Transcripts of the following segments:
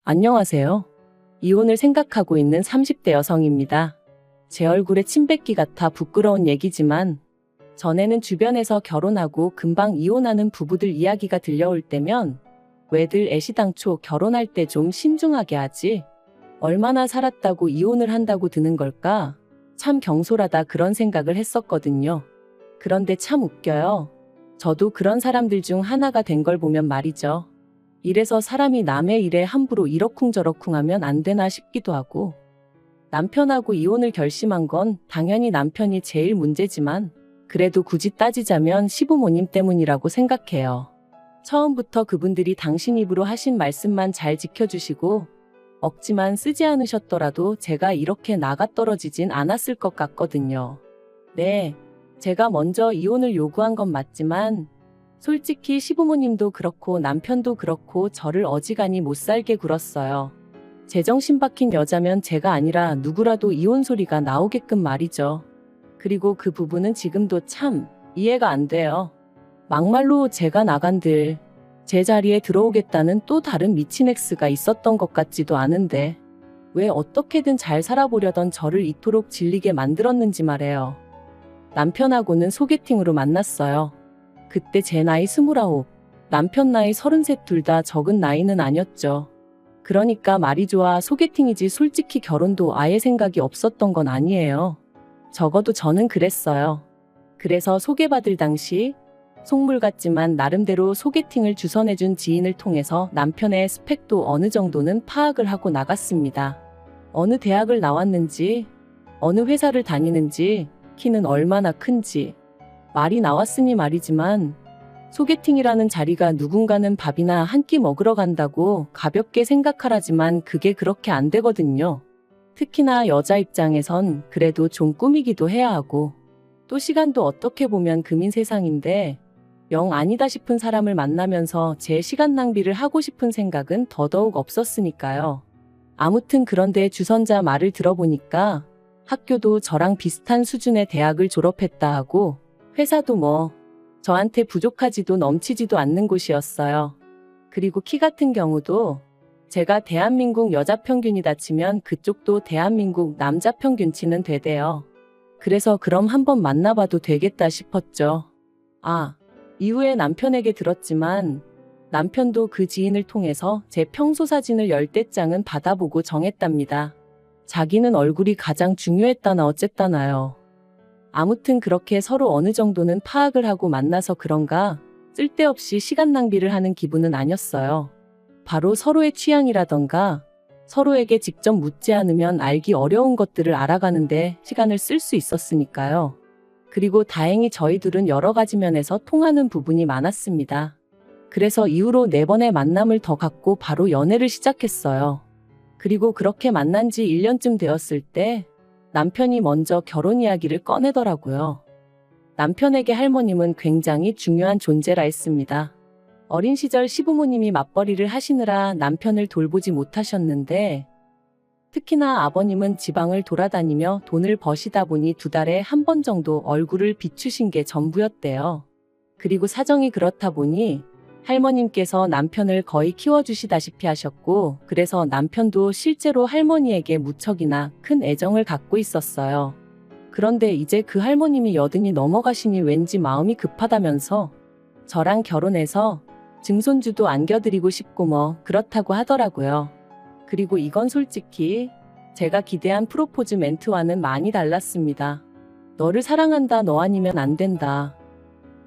안녕하세요. 이혼을 생각하고 있는 30대 여성입니다. 제 얼굴에 침 뱉기 같아 부끄러운 얘기지만 전에는 주변에서 결혼하고 금방 이혼하는 부부들 이야기가 들려올 때면 왜들 애시당초 결혼할 때 좀 신중하게 하지? 얼마나 살았다고 이혼을 한다고 드는 걸까? 참 경솔하다 그런 생각을 했었거든요. 그런데 참 웃겨요. 저도 그런 사람들 중 하나가 된 걸 보면 말이죠. 이래서 사람이 남의 일에 함부로 이러쿵저러쿵 하면 안 되나 싶기도 하고, 남편하고 이혼을 결심한 건 당연히 남편이 제일 문제지만 그래도 굳이 따지자면 시부모님 때문이라고 생각해요. 처음부터 그분들이 당신 입으로 하신 말씀만 잘 지켜주시고 억지만 쓰지 않으셨더라도 제가 이렇게 나가떨어지진 않았을 것 같거든요. 네, 제가 먼저 이혼을 요구한 건 맞지만 솔직히 시부모님도 그렇고 남편도 그렇고 저를 어지간히 못 살게 굴었어요. 제정신 박힌 여자면 제가 아니라 누구라도 이혼 소리가 나오게끔 말이죠. 그리고 그 부부는 지금도 참 이해가 안 돼요. 막말로 제가 나간들 제 자리에 들어오겠다는 또 다른 미친 엑스가 있었던 것 같지도 않은데 왜 어떻게든 잘 살아보려던 저를 이토록 질리게 만들었는지 말해요. 남편하고는 소개팅으로 만났어요. 그때 제 나이 29, 남편 나이 33 둘 다 적은 나이는 아니었죠. 그러니까 말이 좋아 소개팅이지 솔직히 결혼도 아예 생각이 없었던 건 아니에요. 적어도 저는 그랬어요. 그래서 소개받을 당시 속물 같지만 나름대로 소개팅을 주선해준 지인을 통해서 남편의 스펙도 어느 정도는 파악을 하고 나갔습니다. 어느 대학을 나왔는지, 어느 회사를 다니는지, 키는 얼마나 큰지, 말이 나왔으니 말이지만 소개팅이라는 자리가 누군가는 밥이나 한 끼 먹으러 간다고 가볍게 생각하라지만 그게 그렇게 안 되거든요. 특히나 여자 입장에선 그래도 좀 꾸미기도 해야 하고 또 시간도 어떻게 보면 금인 세상인데 영 아니다 싶은 사람을 만나면서 제 시간 낭비를 하고 싶은 생각은 더더욱 없었으니까요. 아무튼 그런데 주선자 말을 들어보니까 학교도 저랑 비슷한 수준의 대학을 졸업했다 하고 회사도 뭐 저한테 부족하지도 넘치지도 않는 곳이었어요. 그리고 키 같은 경우도 제가 대한민국 여자 평균이다 치면 그쪽도 대한민국 남자 평균치는 되대요. 그래서 그럼 한번 만나봐도 되겠다 싶었죠. 이후에 남편에게 들었지만 남편도 그 지인을 통해서 제 평소 사진을 10대 장은 받아보고 정했답니다. 자기는 얼굴이 가장 중요했다나 어쨌다나요. 아무튼 그렇게 서로 어느 정도는 파악을 하고 만나서 그런가 쓸데없이 시간 낭비를 하는 기분은 아니었어요. 바로 서로의 취향이라던가 서로에게 직접 묻지 않으면 알기 어려운 것들을 알아가는데 시간을 쓸 수 있었으니까요. 그리고 다행히 저희들은 여러 가지 면에서 통하는 부분이 많았습니다. 그래서 이후로 4번의 만남을 더 갖고 바로 연애를 시작했어요. 그리고 그렇게 만난 지 1년쯤 되었을 때 남편이 먼저 결혼 이야기를 꺼내더라고요. 남편에게 할머님은 굉장히 중요한 존재라 했습니다. 어린 시절 시부모님이 맞벌이를 하시느라 남편을 돌보지 못하셨는데 특히나 아버님은 지방을 돌아다니며 돈을 버시다 보니 2달에 한 번 정도 얼굴을 비추신 게 전부였대요. 그리고 사정이 그렇다 보니 할머님께서 남편을 거의 키워주시다시피 하셨고 그래서 남편도 실제로 할머니에게 무척이나 큰 애정을 갖고 있었어요. 그런데 이제 그 할머님이 80이 넘어가시니 왠지 마음이 급하다면서 저랑 결혼해서 증손주도 안겨드리고 싶고 뭐 그렇다고 하더라고요. 그리고 이건 솔직히 제가 기대한 프로포즈 멘트와는 많이 달랐습니다. 너를 사랑한다, 너 아니면 안 된다.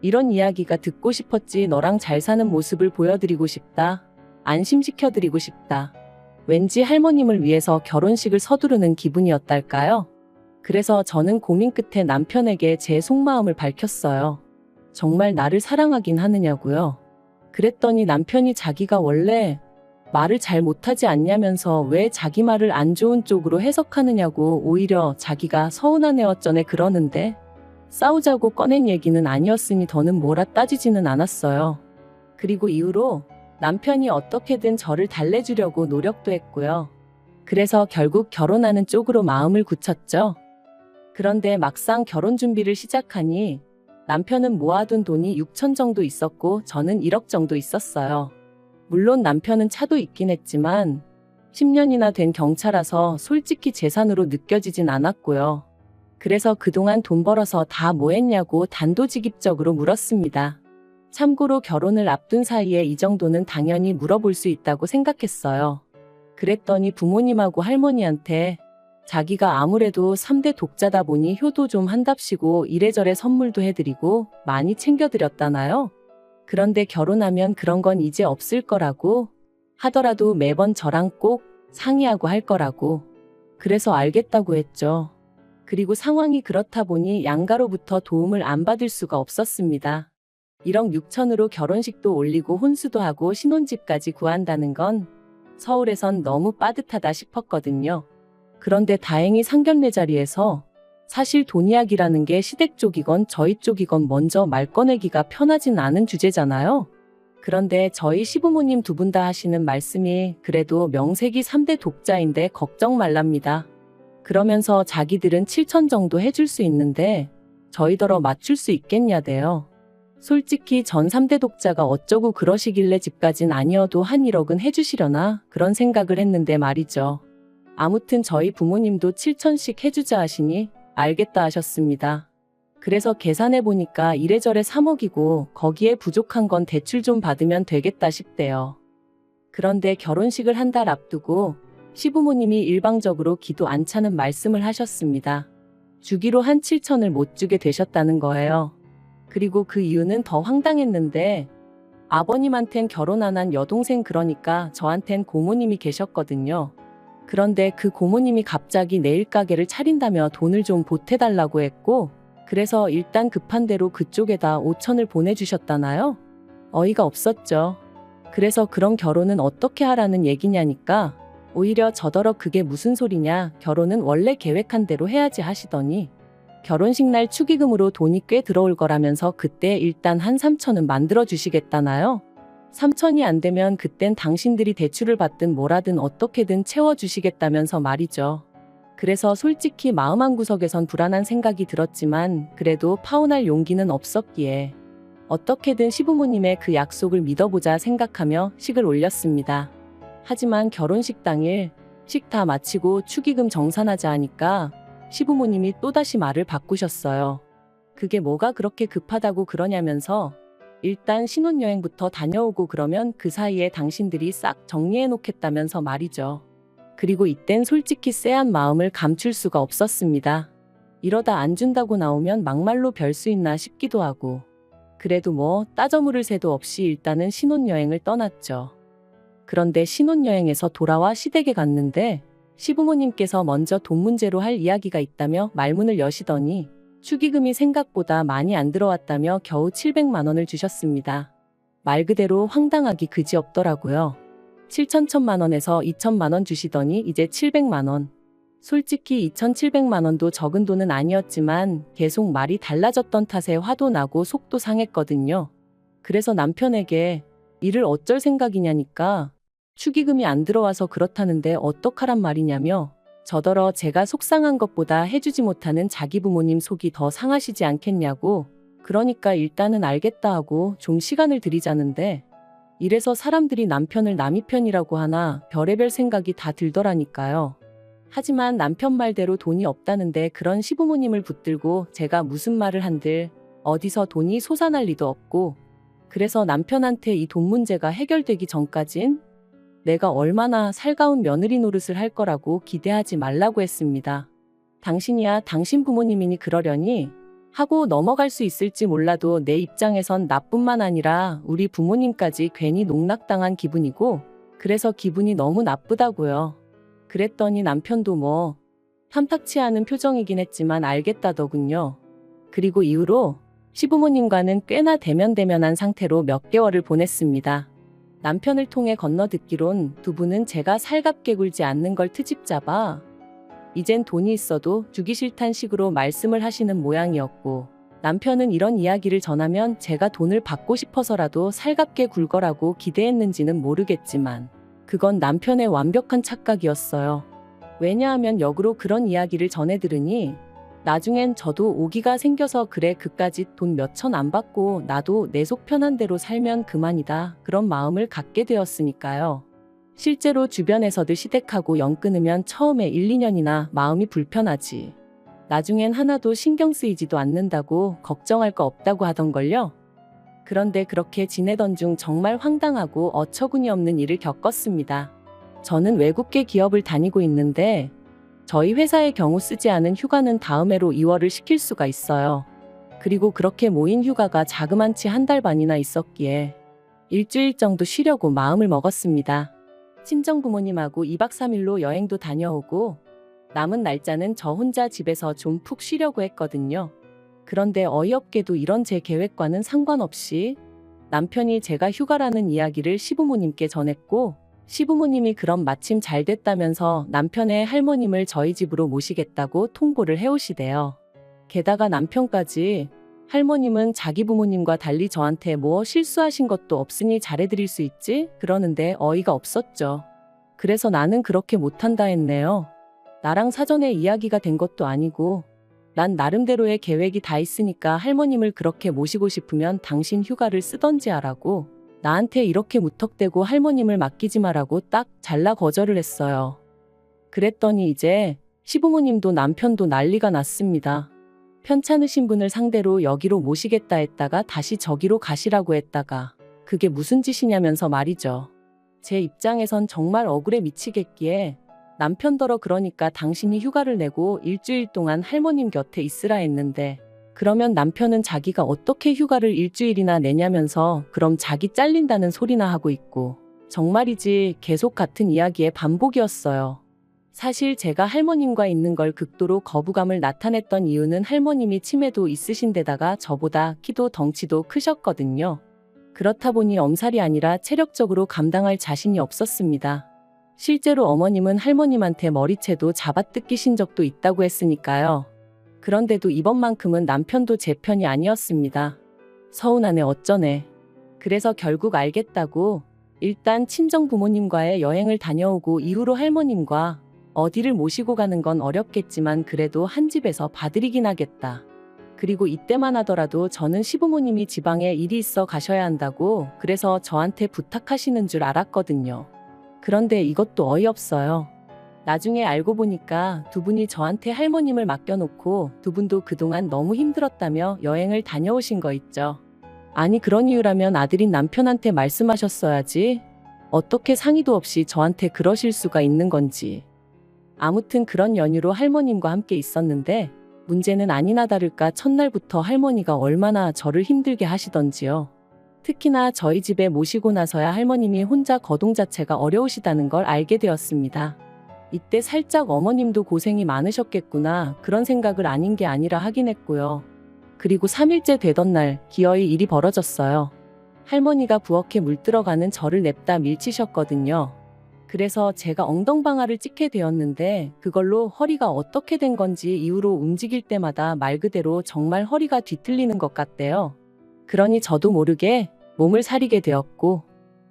이런 이야기가 듣고 싶었지. 너랑 잘 사는 모습을 보여드리고 싶다. 안심시켜드리고 싶다. 왠지 할머님을 위해서 결혼식을 서두르는 기분이었달까요? 그래서 저는 고민 끝에 남편에게 제 속마음을 밝혔어요. 정말 나를 사랑하긴 하느냐고요. 그랬더니 남편이 자기가 원래 말을 잘 못하지 않냐면서 왜 자기 말을 안 좋은 쪽으로 해석하느냐고 오히려 자기가 서운한 애 어쩌네 그러는데 싸우자고 꺼낸 얘기는 아니었으니 더는 뭐라 따지지는 않았어요. 그리고 이후로 남편이 어떻게든 저를 달래주려고 노력도 했고요. 그래서 결국 결혼하는 쪽으로 마음을 굳혔죠. 그런데 막상 결혼 준비를 시작하니 남편은 모아둔 돈이 6천 정도 있었고 저는 1억 정도 있었어요. 물론 남편은 차도 있긴 했지만 10년이나 된 경차라서 솔직히 재산으로 느껴지진 않았고요. 그래서 그동안 돈 벌어서 다 뭐 했냐고 단도직입적으로 물었습니다. 참고로 결혼을 앞둔 사이에 이 정도는 당연히 물어볼 수 있다고 생각했어요. 그랬더니 부모님하고 할머니한테 자기가 아무래도 3대 독자다 보니 효도 좀 한답시고 이래저래 선물도 해드리고 많이 챙겨드렸다나요? 그런데 결혼하면 그런 건 이제 없을 거라고 하더라도 매번 저랑 꼭 상의하고 할 거라고. 그래서 알겠다고 했죠. 그리고 상황이 그렇다 보니 양가로부터 도움을 안 받을 수가 없었습니다. 1억 6천으로 결혼식도 올리고 혼수도 하고 신혼집까지 구한다는 건 서울에선 너무 빠듯하다 싶었거든요. 그런데 다행히 상견례 자리에서 사실 돈 이야기라는 게 시댁 쪽이건 저희 쪽이건 먼저 말 꺼내기가 편하진 않은 주제잖아요. 그런데 저희 시부모님 두 분 다 하시는 말씀이 그래도 명색이 3대 독자인데 걱정 말랍니다. 그러면서 자기들은 7천 정도 해줄 수 있는데 저희더러 맞출 수 있겠냐대요. 솔직히 전 3대 독자가 어쩌고 그러시길래 집까진 아니어도 한 1억은 해주시려나 그런 생각을 했는데 말이죠. 아무튼 저희 부모님도 7천씩 해주자 하시니 알겠다 하셨습니다. 그래서 계산해보니까 이래저래 3억이고 거기에 부족한 건 대출 좀 받으면 되겠다 싶대요. 그런데 결혼식을 한 달 앞두고 시부모님이 일방적으로 기도 안 차는 말씀을 하셨습니다. 주기로 한 7천을 못 주게 되셨다는 거예요. 그리고 그 이유는 더 황당했는데 아버님한텐 결혼 안 한 여동생 그러니까 저한텐 고모님이 계셨거든요. 그런데 그 고모님이 갑자기 내일 가게를 차린다며 돈을 좀 보태달라고 했고 그래서 일단 급한 대로 그쪽에다 5천을 보내주셨다나요? 어이가 없었죠. 그래서 그런 결혼은 어떻게 하라는 얘기냐니까 오히려 저더러 그게 무슨 소리냐 결혼은 원래 계획한 대로 해야지 하시더니 결혼식 날 축의금으로 돈이 꽤 들어올 거라면서 그때 일단 한 3천은 만들어 주시겠다나요? 3천이 안 되면 그땐 당신들이 대출을 받든 뭐라든 어떻게든 채워주시겠다면서 말이죠. 그래서 솔직히 마음 한구석에선 불안한 생각이 들었지만 그래도 파혼할 용기는 없었기에 어떻게든 시부모님의 그 약속을 믿어보자 생각하며 식을 올렸습니다. 하지만 결혼식 당일 식 다 마치고 축의금 정산하자 하니까 시부모님이 또다시 말을 바꾸셨어요. 그게 뭐가 그렇게 급하다고 그러냐면서 일단 신혼여행부터 다녀오고 그러면 그 사이에 당신들이 싹 정리해 놓겠다면서 말이죠. 그리고 이땐 솔직히 쎄한 마음을 감출 수가 없었습니다. 이러다 안 준다고 나오면 막말로 별 수 있나 싶기도 하고 그래도 뭐 따져 물을 새도 없이 일단은 신혼여행을 떠났죠. 그런데 신혼여행에서 돌아와 시댁에 갔는데 시부모님께서 먼저 돈 문제로 할 이야기가 있다며 말문을 여시더니 축의금이 생각보다 많이 안 들어왔다며 겨우 700만 원을 주셨습니다. 말 그대로 황당하기 그지없더라고요. 7천천만 원에서 2천만 원 주시더니 이제 700만 원. 솔직히 2,700만 원도 적은 돈은 아니었지만 계속 말이 달라졌던 탓에 화도 나고 속도 상했거든요. 그래서 남편에게 이를 어쩔 생각이냐니까 축의금이 안 들어와서 그렇다는데 어떡하란 말이냐며 저더러 제가 속상한 것보다 해주지 못하는 자기 부모님 속이 더 상하시지 않겠냐고 그러니까 일단은 알겠다 하고 좀 시간을 드리자는데 이래서 사람들이 남편을 남이 편이라고 하나 별의별 생각이 다 들더라니까요. 하지만 남편 말대로 돈이 없다는데 그런 시부모님을 붙들고 제가 무슨 말을 한들 어디서 돈이 솟아날 리도 없고 그래서 남편한테 이 돈 문제가 해결되기 전까진 내가 얼마나 살가운 며느리 노릇을 할 거라고 기대하지 말라고 했습니다. 당신이야 당신 부모님이니 그러려니 하고 넘어갈 수 있을지 몰라도 내 입장에선 나뿐만 아니라 우리 부모님까지 괜히 농락당한 기분이고 그래서 기분이 너무 나쁘다고요. 그랬더니 남편도 뭐 탐탁치 않은 표정이긴 했지만 알겠다더군요. 그리고 이후로 시부모님과는 꽤나 대면대면한 상태로 몇 개월을 보냈습니다. 남편을 통해 건너듣기론 두 분은 제가 살갑게 굴지 않는 걸 트집 잡아 이젠 돈이 있어도 주기 싫단 식으로 말씀을 하시는 모양이었고 남편은 이런 이야기를 전하면 제가 돈을 받고 싶어서라도 살갑게 굴 거라고 기대했는지는 모르겠지만 그건 남편의 완벽한 착각이었어요. 왜냐하면 역으로 그런 이야기를 전해 들으니 나중엔 저도 오기가 생겨서 그래 그까짓 돈 몇천 안 받고 나도 내 속 편한 대로 살면 그만이다 그런 마음을 갖게 되었으니까요. 실제로 주변에서들 시댁하고 연 끊으면 처음에 1, 2년이나 마음이 불편하지. 나중엔 하나도 신경 쓰이지도 않는다고 걱정할 거 없다고 하던걸요. 그런데 그렇게 지내던 중 정말 황당하고 어처구니 없는 일을 겪었습니다. 저는 외국계 기업을 다니고 있는데 저희 회사의 경우 쓰지 않은 휴가는 다음 해로 이월을 시킬 수가 있어요. 그리고 그렇게 모인 휴가가 자그만치 한 달 반이나 있었기에 일주일 정도 쉬려고 마음을 먹었습니다. 친정 부모님하고 2박 3일로 여행도 다녀오고 남은 날짜는 저 혼자 집에서 좀 푹 쉬려고 했거든요. 그런데 어이없게도 이런 제 계획과는 상관없이 남편이 제가 휴가라는 이야기를 시부모님께 전했고 시부모님이 그럼 마침 잘 됐다면서 남편의 할머님을 저희 집으로 모시겠다고 통보를 해오시대요. 게다가 남편까지 할머님은 자기 부모님과 달리 저한테 뭐 실수하신 것도 없으니 잘해드릴 수 있지? 그러는데 어이가 없었죠. 그래서 나는 그렇게 못한다 했네요. 나랑 사전에 이야기가 된 것도 아니고 난 나름대로의 계획이 다 있으니까 할머님을 그렇게 모시고 싶으면 당신 휴가를 쓰던지 하라고 나한테 이렇게 무턱대고 할머님을 맡기지 마라고 딱 잘라 거절을 했어요. 그랬더니 이제 시부모님도 남편도 난리가 났습니다. 편찮으신 분을 상대로 여기로 모시겠다 했다가 다시 저기로 가시라고 했다가 그게 무슨 짓이냐면서 말이죠. 제 입장에선 정말 억울해 미치겠기에 남편더러 그러니까 당신이 휴가를 내고 일주일 동안 할머님 곁에 있으라 했는데 그러면 남편은 자기가 어떻게 휴가를 일주일이나 내냐면서 그럼 자기 잘린다는 소리나 하고 있고 정말이지 계속 같은 이야기의 반복이었어요. 사실 제가 할머님과 있는 걸 극도로 거부감을 나타냈던 이유는 할머님이 치매도 있으신 데다가 저보다 키도 덩치도 크셨거든요. 그렇다 보니 엄살이 아니라 체력적으로 감당할 자신이 없었습니다. 실제로 어머님은 할머님한테 머리채도 잡아뜯기신 적도 있다고 했으니까요. 그런데도 이번만큼은 남편도 제 편이 아니었습니다. 서운하네 어쩌네. 그래서 결국 알겠다고 일단 친정 부모님과의 여행을 다녀오고 이후로 할머님과 어디를 모시고 가는 건 어렵겠지만 그래도 한 집에서 봐드리긴 하겠다. 그리고 이때만 하더라도 저는 시부모님이 지방에 일이 있어 가셔야 한다고 그래서 저한테 부탁하시는 줄 알았거든요. 그런데 이것도 어이없어요. 나중에 알고 보니까 두 분이 저한테 할머님을 맡겨놓고 두 분도 그동안 너무 힘들었다며 여행을 다녀오신 거 있죠. 아니 그런 이유라면 아들인 남편한테 말씀하셨어야지. 어떻게 상의도 없이 저한테 그러실 수가 있는 건지. 아무튼 그런 연유로 할머님과 함께 있었는데 문제는 아니나 다를까 첫날부터 할머니가 얼마나 저를 힘들게 하시던지요. 특히나 저희 집에 모시고 나서야 할머님이 혼자 거동 자체가 어려우시다는 걸 알게 되었습니다. 이때 살짝 어머님도 고생이 많으셨겠구나 그런 생각을 아닌 게 아니라 하긴 했고요. 그리고 3일째 되던 날 기어이 일이 벌어졌어요. 할머니가 부엌에 물 들어가는 저를 냅다 밀치셨거든요. 그래서 제가 엉덩방아를 찍게 되었는데 그걸로 허리가 어떻게 된 건지 이후로 움직일 때마다 말 그대로 정말 허리가 뒤틀리는 것 같대요. 그러니 저도 모르게 몸을 사리게 되었고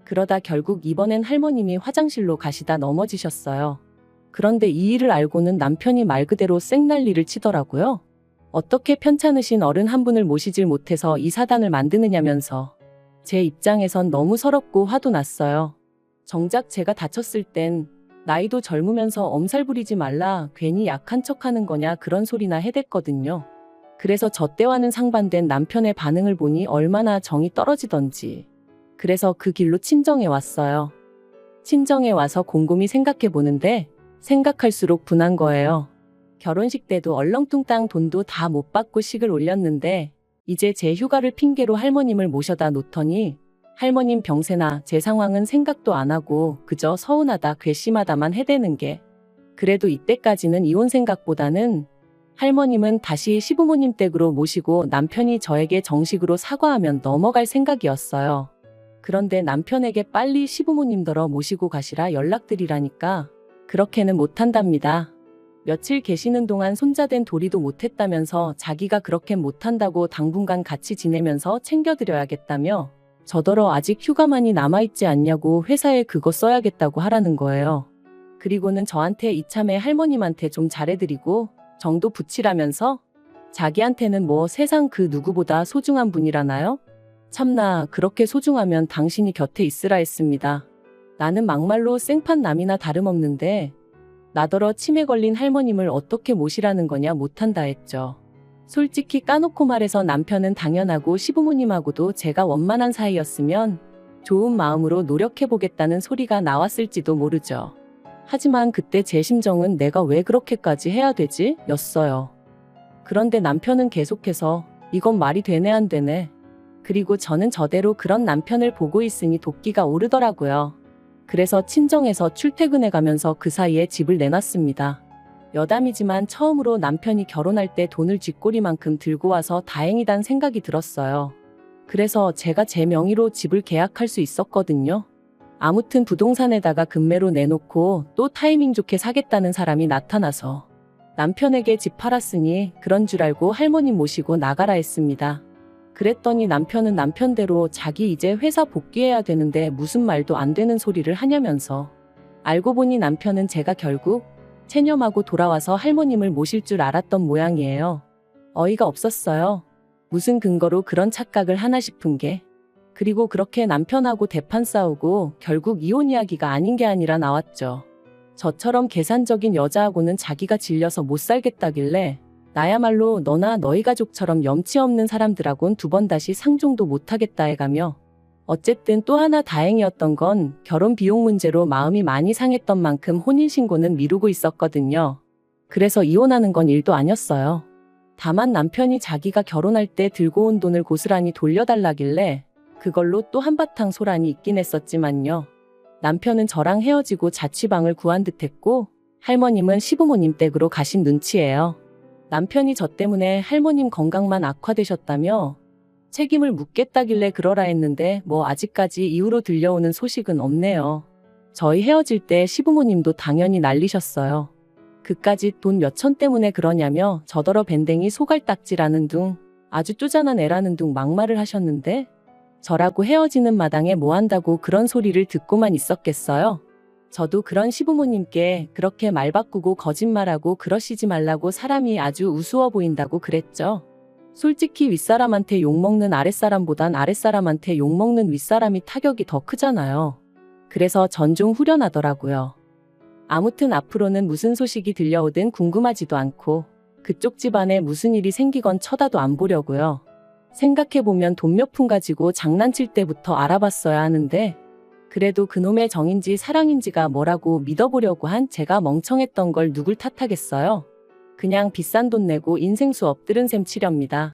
그러다 결국 이번엔 할머님이 화장실로 가시다 넘어지셨어요. 그런데 이 일을 알고는 남편이 말 그대로 쌩난리를 치더라고요. 어떻게 편찮으신 어른 한 분을 모시질 못해서 이 사단을 만드느냐면서 제 입장에선 너무 서럽고 화도 났어요. 정작 제가 다쳤을 땐 나이도 젊으면서 엄살 부리지 말라 괜히 약한 척하는 거냐 그런 소리나 해댔거든요. 그래서 저 때와는 상반된 남편의 반응을 보니 얼마나 정이 떨어지던지. 그래서 그 길로 친정에 왔어요. 친정에 와서 곰곰이 생각해 보는데 생각할수록 분한 거예요. 결혼식 때도 얼렁뚱땅 돈도 다 못 받고 식을 올렸는데 이제 제 휴가를 핑계로 할머님을 모셔다 놓더니 할머님 병세나 제 상황은 생각도 안 하고 그저 서운하다 괘씸하다만 해대는 게 그래도 이때까지는 이혼 생각보다는 할머님은 다시 시부모님 댁으로 모시고 남편이 저에게 정식으로 사과하면 넘어갈 생각이었어요. 그런데 남편에게 빨리 시부모님더러 모시고 가시라 연락드리라니까 그렇게는 못한답니다. 며칠 계시는 동안 손자된 도리도 못했다면서 자기가 그렇게 못한다고 당분간 같이 지내면서 챙겨드려야겠다며 저더러 아직 휴가만이 남아있지 않냐고 회사에 그거 써야겠다고 하라는 거예요. 그리고는 저한테 이참에 할머님한테 좀 잘해드리고 정도 붙이라면서 자기한테는 뭐 세상 그 누구보다 소중한 분이라나요? 참나 그렇게 소중하면 당신이 곁에 있으라 했습니다. 나는 막말로 생판남이나 다름없는데 나더러 치매 걸린 할머님을 어떻게 모시라는 거냐 못한다 했죠. 솔직히 까놓고 말해서 남편은 당연하고 시부모님하고도 제가 원만한 사이였으면 좋은 마음으로 노력해보겠다는 소리가 나왔을지도 모르죠. 하지만 그때 제 심정은 내가 왜 그렇게까지 해야 되지? 였어요. 그런데 남편은 계속해서 이건 말이 되네 안 되네. 그리고 저는 저대로 그런 남편을 보고 있으니 도끼가 오르더라고요. 그래서 친정에서 출퇴근해 가면서 그 사이에 집을 내놨습니다. 여담이지만 처음으로 남편이 결혼할 때 돈을 쥐꼬리만큼 들고 와서 다행이란 생각이 들었어요. 그래서 제가 제 명의로 집을 계약할 수 있었거든요. 아무튼 부동산에다가 금매로 내놓고 또 타이밍 좋게 사겠다는 사람이 나타나서 남편에게 집 팔았으니 그런 줄 알고 할머니 모시고 나가라 했습니다. 그랬더니 남편은 남편대로 자기 이제 회사 복귀해야 되는데 무슨 말도 안 되는 소리를 하냐면서. 알고 보니 남편은 제가 결국 체념하고 돌아와서 할머님을 모실 줄 알았던 모양이에요. 어이가 없었어요. 무슨 근거로 그런 착각을 하나 싶은 게. 그리고 그렇게 남편하고 대판 싸우고 결국 이혼 이야기가 아닌 게 아니라 나왔죠. 저처럼 계산적인 여자하고는 자기가 질려서 못 살겠다길래 나야말로 너나 너희 가족처럼 염치 없는 사람들하곤 두 번 다시 상종도 못하겠다 해가며. 어쨌든 또 하나 다행이었던 건 결혼 비용 문제로 마음이 많이 상했던 만큼 혼인신고는 미루고 있었거든요. 그래서 이혼하는 건 일도 아니었어요. 다만 남편이 자기가 결혼할 때 들고 온 돈을 고스란히 돌려달라길래 그걸로 또 한바탕 소란이 있긴 했었지만요. 남편은 저랑 헤어지고 자취방을 구한 듯했고 할머님은 시부모님 댁으로 가신 눈치예요. 남편이 저 때문에 할머님 건강만 악화되셨다며 책임을 묻겠다길래 그러라 했는데 뭐 아직까지 이후로 들려오는 소식은 없네요. 저희 헤어질 때 시부모님도 당연히 난리셨어요. 그까짓 돈 몇천 때문에 그러냐며 저더러 밴댕이 소갈딱지라는 둥 아주 쪼잔한 애라는 둥 막말을 하셨는데 저라고 헤어지는 마당에 뭐 한다고 그런 소리를 듣고만 있었겠어요. 저도 그런 시부모님께 그렇게 말 바꾸고 거짓말하고 그러시지 말라고 사람이 아주 우스워 보인다고 그랬죠. 솔직히 윗사람한테 욕먹는 아랫사람보단 아랫사람한테 욕먹는 윗사람이 타격이 더 크잖아요. 그래서 전 좀 후련하더라고요. 아무튼 앞으로는 무슨 소식이 들려오든 궁금하지도 않고 그쪽 집안에 무슨 일이 생기건 쳐다도 안 보려고요. 생각해보면 돈 몇 푼 가지고 장난칠 때부터 알아봤어야 하는데 그래도 그놈의 정인지 사랑인지가 뭐라고 믿어보려고 한 제가 멍청했던 걸 누굴 탓하겠어요. 그냥 비싼 돈 내고 인생 수업 들은 셈 치렵니다.